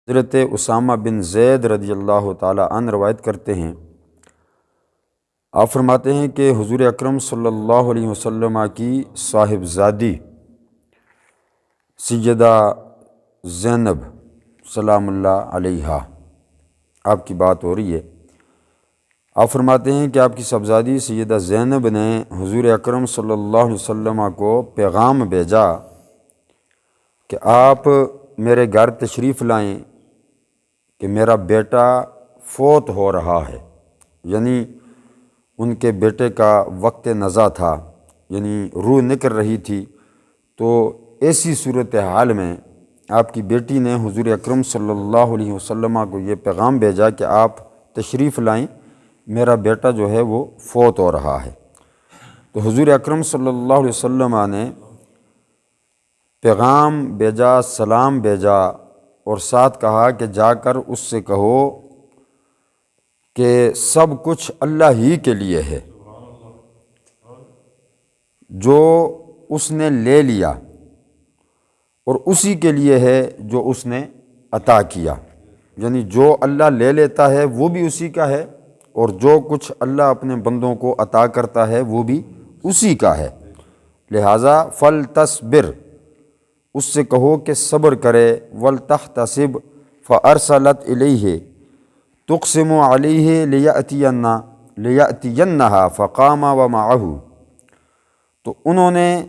حضرت اسامہ بن زید رضی اللہ تعالیٰ عنہ روایت کرتے ہیں، آپ فرماتے ہیں کہ حضور اکرم صلی اللہ علیہ وسلم کی صاحبزادی سیدہ زینب سلام اللہ علیہا، آپ کی بات ہو رہی ہے۔ آپ فرماتے ہیں کہ آپ کی صاحبزادی سیدہ زینب نے حضور اکرم صلی اللہ علیہ وسلم کو پیغام بھیجا کہ آپ میرے گھر تشریف لائیں کہ میرا بیٹا فوت ہو رہا ہے، یعنی ان کے بیٹے کا وقت نزا تھا، یعنی روح نکل رہی تھی۔ تو ایسی صورتحال میں آپ کی بیٹی نے حضور اکرم صلی اللہ علیہ وسلم کو یہ پیغام بھیجا کہ آپ تشریف لائیں، میرا بیٹا جو ہے وہ فوت ہو رہا ہے۔ تو حضور اکرم صلی اللہ علیہ وسلم نے پیغام بھیجا، سلام بھیجا، اور ساتھ کہا کہ جا کر اس سے کہو کہ سب کچھ اللہ ہی کے لیے ہے، جو اس نے لے لیا اور اسی کے لیے ہے جو اس نے عطا کیا، یعنی جو اللہ لے لیتا ہے وہ بھی اسی کا ہے، اور جو کچھ اللہ اپنے بندوں کو عطا کرتا ہے وہ بھی اسی کا ہے۔ لہٰذا فلتصبر، اس سے کہو کہ صبر کرے، ولتحتسب فارسلت الیہ تقسم علیہ لیأتینہا فقام ومعہ۔ تو انہوں نے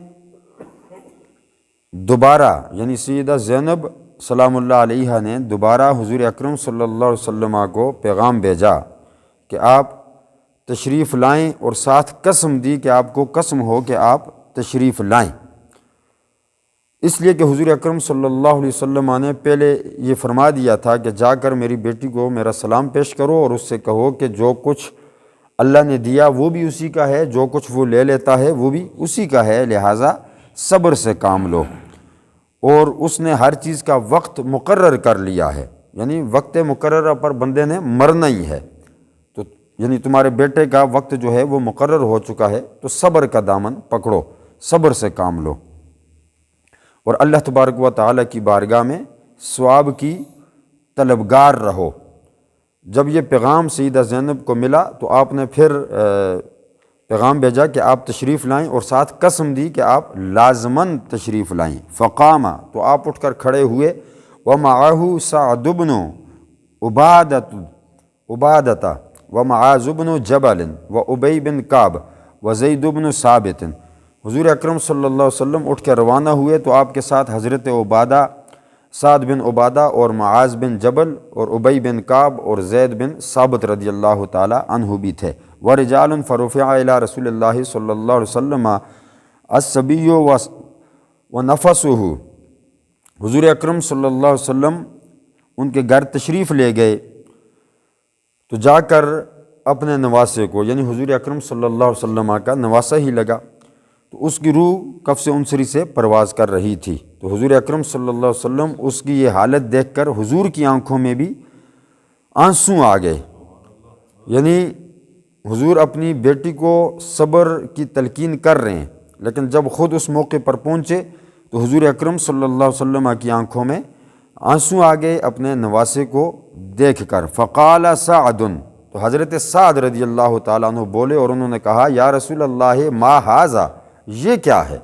دوبارہ، یعنی سیدہ زینب سلام اللہ علیہا نے دوبارہ حضور اکرم صلی اللہ علیہ وسلم کو پیغام بھیجا کہ آپ تشریف لائیں، اور ساتھ قسم دی کہ آپ کو قسم ہو کہ آپ تشریف لائیں، اس لیے کہ حضور اکرم صلی اللہ علیہ وسلم نے پہلے یہ فرما دیا تھا کہ جا کر میری بیٹی کو میرا سلام پیش کرو اور اس سے کہو کہ جو کچھ اللہ نے دیا وہ بھی اسی کا ہے، جو کچھ وہ لے لیتا ہے وہ بھی اسی کا ہے، لہٰذا صبر سے کام لو۔ اور اس نے ہر چیز کا وقت مقرر کر لیا ہے، یعنی وقت مقررہ پر بندے نے مرنا ہی ہے، تو یعنی تمہارے بیٹے کا وقت جو ہے وہ مقرر ہو چکا ہے، تو صبر کا دامن پکڑو، صبر سے کام لو، اور اللہ تبارک و تعالیٰ کی بارگاہ میں ثواب کی طلبگار رہو۔ جب یہ پیغام سیدہ زینب کو ملا تو آپ نے پھر پیغام بھیجا کہ آپ تشریف لائیں، اور ساتھ قسم دی کہ آپ لازماً تشریف لائیں۔ فقام، تو آپ اٹھ کر کھڑے ہوئے، ومعہ سعد بن عبادۃ ومعاذ بن جبل وابی بن کعب وزید بن ثابت۔ حضور اکرم صلی اللہ علیہ وسلم اٹھ کے روانہ ہوئے تو آپ کے ساتھ حضرت عبادہ، سعد بن عبادہ اور معاذ بن جبل اور ابی بن کعب اور زید بن ثابت رضی اللہ تعالی عنہ بھی تھے۔ ورجال فرفع الی رسول اللہ صلی اللہ علیہ وسلم الصبی ونفسہ، حضور اکرم صلی اللہ علیہ وسلم ان کے گھر تشریف لے گئے، تو جا کر اپنے نواسے کو، یعنی حضور اکرم صلی اللہ علیہ وسلم کا نواسہ ہی لگا، تو اس کی روح قفس عنصری سے پرواز کر رہی تھی۔ تو حضور اکرم صلی اللہ علیہ وسلم اس کی یہ حالت دیکھ کر حضور کی آنکھوں میں بھی آنسو آ گئے، یعنی حضور اپنی بیٹی کو صبر کی تلقین کر رہے ہیں، لیکن جب خود اس موقع پر پہنچے تو حضور اکرم صلی اللہ علیہ وسلم کی آنکھوں میں آنسو آ گئے اپنے نواسے کو دیکھ کر۔ فقال سعد، تو حضرت سعد رضی اللہ تعالیٰ عنہ بولے اور انہوں نے کہا یا رسول اللہ ما ھذا، یہ کیا ہے؟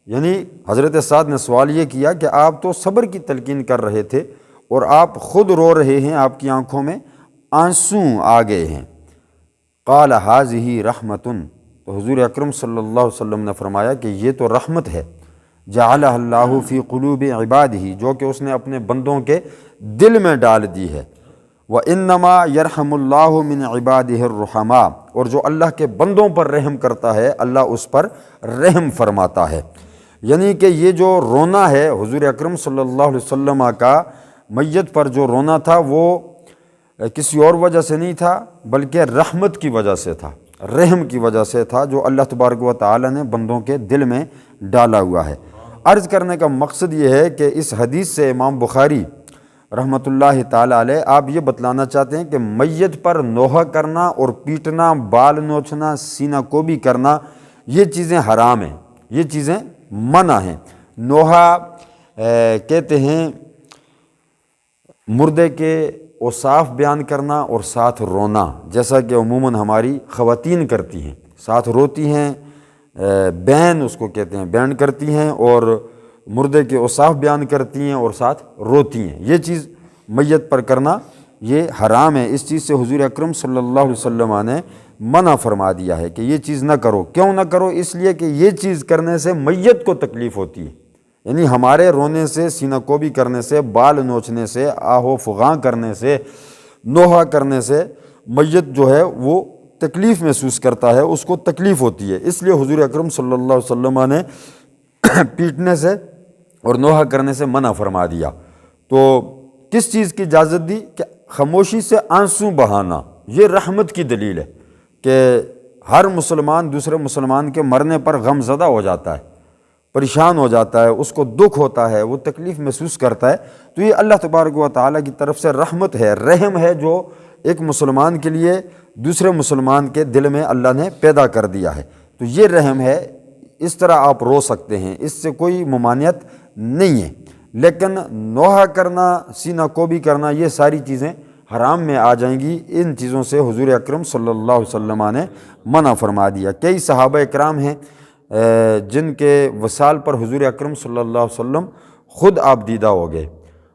یعنی حضرت سعد نے سوال یہ کیا کہ آپ تو صبر کی تلقین کر رہے تھے اور آپ خود رو رہے ہیں، آپ کی آنکھوں میں آنسو آ گئے ہیں۔ قال ھذہ رحمۃ، تو حضور اکرم صلی اللہ علیہ وسلم نے فرمایا کہ یہ تو رحمت ہے، جعلہ اللہ فی قلوب عبادہ، جو کہ اس نے اپنے بندوں کے دل میں ڈال دی ہے۔ وَإِنَّمَا يَرْحَمُ اللَّهُ مِنْ عِبَادِهِ الرُّحَمَاء، اور جو اللہ کے بندوں پر رحم کرتا ہے اللہ اس پر رحم فرماتا ہے۔ یعنی کہ یہ جو رونا ہے حضور اکرم صلی اللہ علیہ وسلم کا میت پر جو رونا تھا وہ کسی اور وجہ سے نہیں تھا، بلکہ رحمت کی وجہ سے تھا، رحم کی وجہ سے تھا، جو اللہ تبارک و تعالی نے بندوں کے دل میں ڈالا ہوا ہے۔ عرض کرنے کا مقصد یہ ہے کہ اس حدیث سے امام بخاری رحمۃ اللہ تعالی علیہ آپ یہ بتلانا چاہتے ہیں کہ میت پر نوحہ کرنا اور پیٹنا، بال نوچنا، سینہ کو بھی کرنا، یہ چیزیں حرام ہیں، یہ چیزیں منع ہیں۔ نوحہ کہتے ہیں مردے کے اوصاف بیان کرنا اور ساتھ رونا، جیسا کہ عموماً ہماری خواتین کرتی ہیں، ساتھ روتی ہیں، بین اس کو کہتے ہیں، بینڈ کرتی ہیں اور مردے کے اوصاف بیان کرتی ہیں اور ساتھ روتی ہیں۔ یہ چیز میت پر کرنا یہ حرام ہے، اس چیز سے حضور اکرم صلی اللہ علیہ وسلم نے منع فرما دیا ہے کہ یہ چیز نہ کرو۔ کیوں نہ کرو؟ اس لیے کہ یہ چیز کرنے سے میت کو تکلیف ہوتی ہے، یعنی ہمارے رونے سے، سینہ کوبی کرنے سے، بال نوچنے سے، آہ و فغاں کرنے سے، نوحہ کرنے سے میت جو ہے وہ تکلیف محسوس کرتا ہے، اس کو تکلیف ہوتی ہے۔ اس لیے حضور اکرم صلی اللہ علیہ وسلم نے پیٹنے سے اور نوحہ کرنے سے منع فرما دیا۔ تو کس چیز کی اجازت دی؟ کہ خاموشی سے آنسو بہانا، یہ رحمت کی دلیل ہے کہ ہر مسلمان دوسرے مسلمان کے مرنے پر غم زدہ ہو جاتا ہے، پریشان ہو جاتا ہے، اس کو دکھ ہوتا ہے، وہ تکلیف محسوس کرتا ہے۔ تو یہ اللہ تبارک و تعالیٰ کی طرف سے رحمت ہے، رحم ہے، جو ایک مسلمان کے لیے دوسرے مسلمان کے دل میں اللہ نے پیدا کر دیا ہے۔ تو یہ رحم ہے، اس طرح آپ رو سکتے ہیں، اس سے کوئی ممانعت نہیں ہے۔ لیکن نوحہ کرنا، سینہ کوبی کرنا، یہ ساری چیزیں حرام میں آ جائیں گی۔ ان چیزوں سے حضور اکرم صلی اللہ علیہ وسلم نے منع فرما دیا۔ کئی صحابہ اکرام ہیں جن کے وصال پر حضور اکرم صلی اللہ علیہ وسلم خود آپ دیدہ ہو گئے۔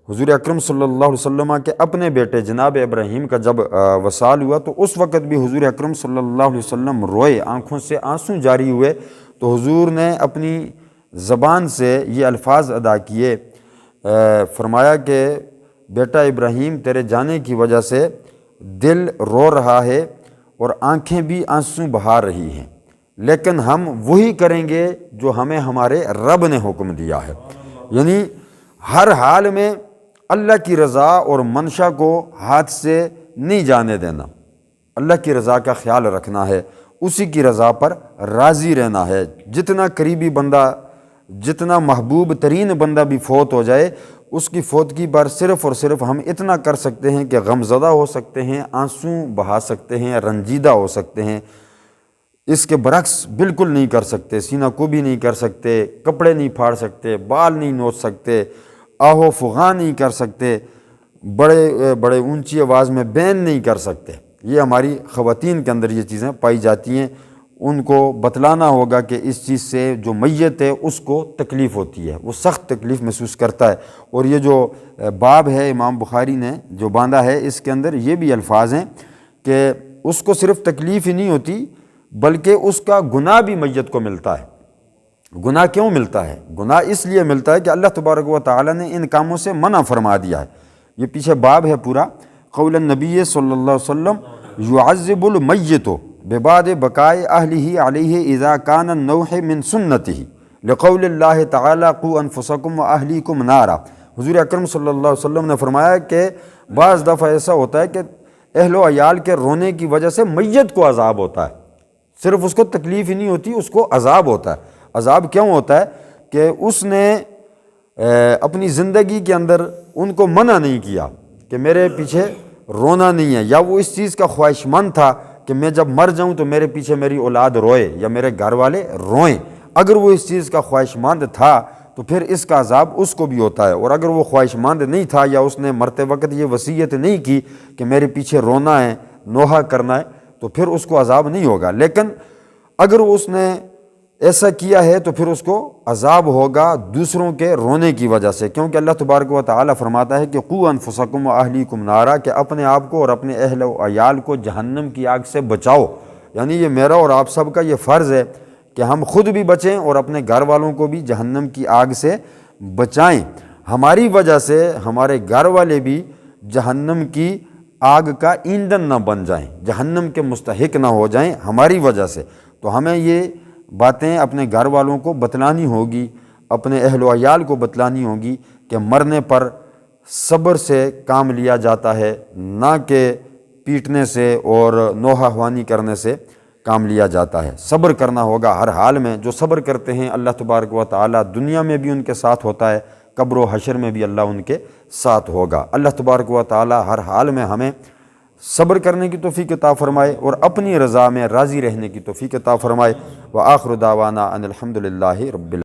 حضور اکرم صلی اللہ علیہ وسلم کے اپنے بیٹے جناب ابراہیم کا جب وصال ہوا تو اس وقت بھی حضور اکرم صلی اللہ علیہ وسلم روئے، آنکھوں سے آنسو جاری ہوئے۔ تو حضور نے اپنی زبان سے یہ الفاظ ادا کیے، فرمایا کہ بیٹا ابراہیم، تیرے جانے کی وجہ سے دل رو رہا ہے اور آنکھیں بھی آنسو بہا رہی ہیں، لیکن ہم وہی کریں گے جو ہمیں ہمارے رب نے حکم دیا ہے۔ یعنی ہر حال میں اللہ کی رضا اور منشا کو ہاتھ سے نہیں جانے دینا، اللہ کی رضا کا خیال رکھنا ہے، اسی کی رضا پر راضی رہنا ہے۔ جتنا قریبی بندہ، جتنا محبوب ترین بندہ بھی فوت ہو جائے، اس کی فوتگی پر صرف اور صرف ہم اتنا کر سکتے ہیں کہ غم زدہ ہو سکتے ہیں، آنسو بہا سکتے ہیں، رنجیدہ ہو سکتے ہیں۔ اس کے برعکس بالکل نہیں کر سکتے، سینہ کو بھی نہیں کر سکتے، کپڑے نہیں پھاڑ سکتے، بال نہیں نوچ سکتے، آہ و فغاں نہیں کر سکتے، بڑے اونچی آواز میں بین نہیں کر سکتے۔ یہ ہماری خواتین کے اندر یہ چیزیں پائی جاتی ہیں، ان کو بتلانا ہوگا کہ اس چیز سے جو میت ہے اس کو تکلیف ہوتی ہے، وہ سخت تکلیف محسوس کرتا ہے۔ اور یہ جو باب ہے امام بخاری نے جو باندھا ہے، اس کے اندر یہ بھی الفاظ ہیں کہ اس کو صرف تکلیف ہی نہیں ہوتی بلکہ اس کا گناہ بھی میت کو ملتا ہے۔ گناہ کیوں ملتا ہے؟ گناہ اس لیے ملتا ہے کہ اللہ تبارک و تعالیٰ نے ان کاموں سے منع فرما دیا ہے۔ یہ پیچھے باب ہے پورا، قول النبی صلی اللہ علیہ وسلم یعذب المیت ببعد بقاء اہلہ علیہ اذا کان النوح من سنتہ لقول اللہ تعالی قوا انفسکم واہلیکم نارا۔ حضور اکرم صلی اللہ علیہ وسلم نے فرمایا کہ بعض دفعہ ایسا ہوتا ہے کہ اہل و عیال کے رونے کی وجہ سے میت کو عذاب ہوتا ہے، صرف اس کو تکلیف ہی نہیں ہوتی، اس کو عذاب ہوتا ہے۔ عذاب کیوں ہوتا ہے؟ کہ اس نے اپنی زندگی کے اندر ان کو منع نہیں کیا کہ میرے پیچھے رونا نہیں ہے، یا وہ اس چیز کا خواہش مند تھا کہ میں جب مر جاؤں تو میرے پیچھے میری اولاد روئے یا میرے گھر والے روئیں۔ اگر وہ اس چیز کا خواہش مند تھا تو پھر اس کا عذاب اس کو بھی ہوتا ہے، اور اگر وہ خواہش مند نہیں تھا یا اس نے مرتے وقت یہ وصیت نہیں کی کہ میرے پیچھے رونا ہے، نوحہ کرنا ہے، تو پھر اس کو عذاب نہیں ہوگا۔ لیکن اگر اس نے ایسا کیا ہے تو پھر اس کو عذاب ہوگا دوسروں کے رونے کی وجہ سے، کیونکہ اللہ تبارک و تعالیٰ فرماتا ہے کہ قوا انفسکم واہلیکم نارا، کہ اپنے آپ کو اور اپنے اہل و عیال کو جہنم کی آگ سے بچاؤ۔ یعنی یہ میرا اور آپ سب کا یہ فرض ہے کہ ہم خود بھی بچیں اور اپنے گھر والوں کو بھی جہنم کی آگ سے بچائیں۔ ہماری وجہ سے ہمارے گھر والے بھی جہنم کی آگ کا ایندھن نہ بن جائیں، جہنم کے مستحق نہ ہو جائیں ہماری وجہ سے۔ تو ہمیں یہ باتیں اپنے گھر والوں کو بتلانی ہوگی، اپنے اہل و عیال کو بتلانی ہوگی کہ مرنے پر صبر سے کام لیا جاتا ہے، نہ کہ پیٹنے سے اور نوحہ خوانی کرنے سے کام لیا جاتا ہے۔ صبر کرنا ہوگا ہر حال میں۔ جو صبر کرتے ہیں اللہ تبارک و تعالیٰ دنیا میں بھی ان کے ساتھ ہوتا ہے، قبر و حشر میں بھی اللہ ان کے ساتھ ہوگا۔ اللہ تبارک و تعالیٰ ہر حال میں ہمیں صبر کرنے کی توفیق عطا فرمائے اور اپنی رضا میں راضی رہنے کی توفیق عطا فرمائے۔ وآخر دعوانا ان الحمد للہ رب العالمین۔